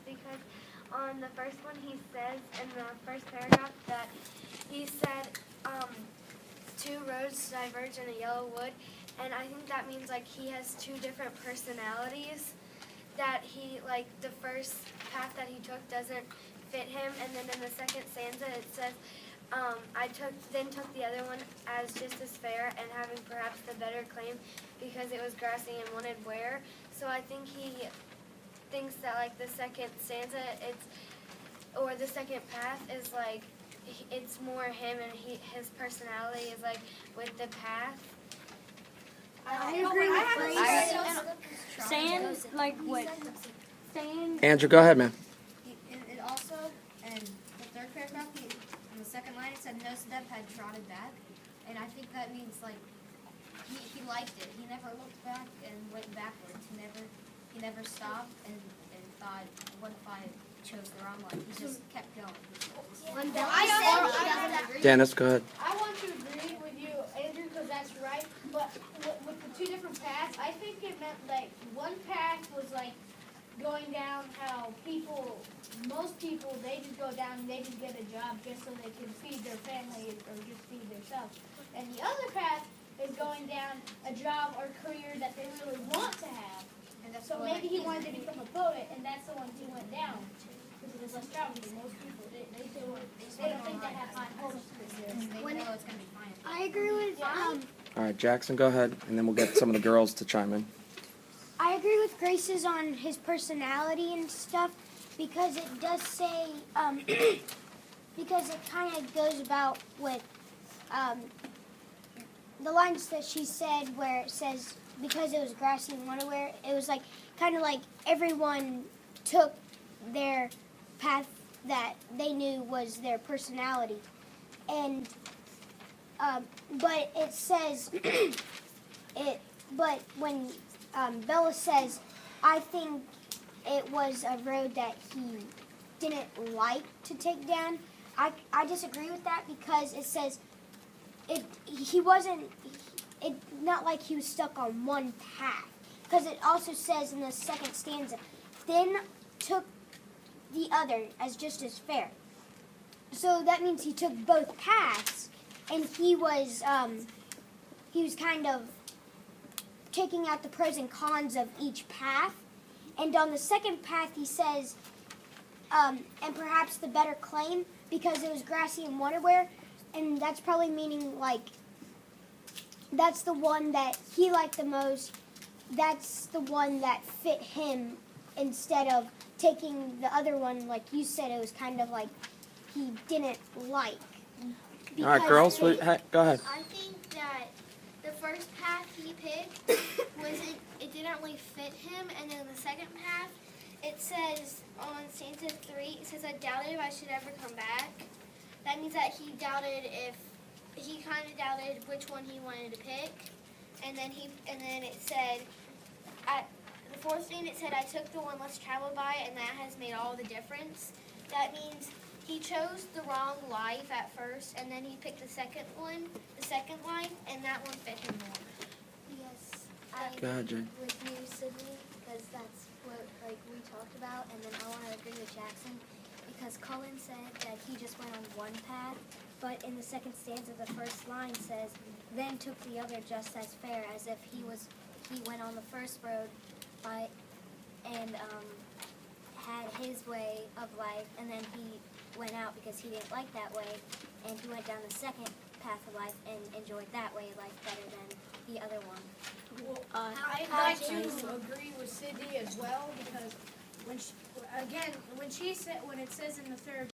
because on the first one he says in the first paragraph that he said two roads diverge in a yellow wood, and I think that means like he has two different personalities. That he like the first path that he took doesn't fit him, and then in the second stanza it says, I took the other one as just as fair and having perhaps the better claim because it was grassy and wanted wear. So I think he thinks that like the second stanza or the second path is like it's more him and his personality is like with the path. I agree with saying like what saying. Andrew, go ahead, man. It also, in the third paragraph, in the second line, it said no step had trotted back, and I think that means like he liked it. He never looked back and went backwards. He never stopped and thought, what if I chose the wrong one? He just kept going. Dennis, go ahead. I want to agree with you, Andrew, because that's right. But with the two different paths, I think it meant like one path was like going down how most people, they just go down and they just get a job just so they can feed their family or just feed themselves. And the other path is going down a job or career that they really want to have. So maybe he wanted to become a poet, and that's the one he went down. Because there's less travel, because most people, they don't think they have high hopes. They know it's going to be fine. I agree with All right, Jackson, go ahead, and then we'll get some of the girls to chime in. I agree with Grace's on his personality and stuff because it does say because it kind of goes about with the lines that she said where it says because it was grassy and underwear, it was like kind of like everyone took their path that they knew was their personality, and but it says but when Bella says, I think it was a road that he didn't like to take down. I disagree with that because it says he wasn't. It's not like he was stuck on one path. Because it also says in the second stanza, then took the other as just as fair. So that means he took both paths, and he was kind of taking out the pros and cons of each path. And on the second path, he says, and perhaps the better claim because it was grassy and waterware, and that's probably meaning like that's the one that he liked the most. That's the one that fit him instead of taking the other one, like you said, it was kind of like he didn't like. All right, girls, go ahead. I think that the first path he picked it didn't really fit him, and then the second path, it says on stanza 3, it says, I doubted if I should ever come back. That means that he kind of doubted which one he wanted to pick, and then it said, the fourth thing it said, I took the one less traveled by, and that has made all the difference. That means he chose the wrong life at first, and then he picked the second line, and that one fit him more. Yes, Go ahead, Jane. with you, Sydney, because that's what we talked about, and then I want to agree with Jackson because Cullen said that he just went on one path, but in the second stanza, the first line says, then took the other just as fair, as if he went on the first road and had his way of life, and then he went out because he didn't like that way, and he went down the second path of life and enjoyed that way of life better than the other one. Well, I'd like to agree with Sydney as well because when it says in the third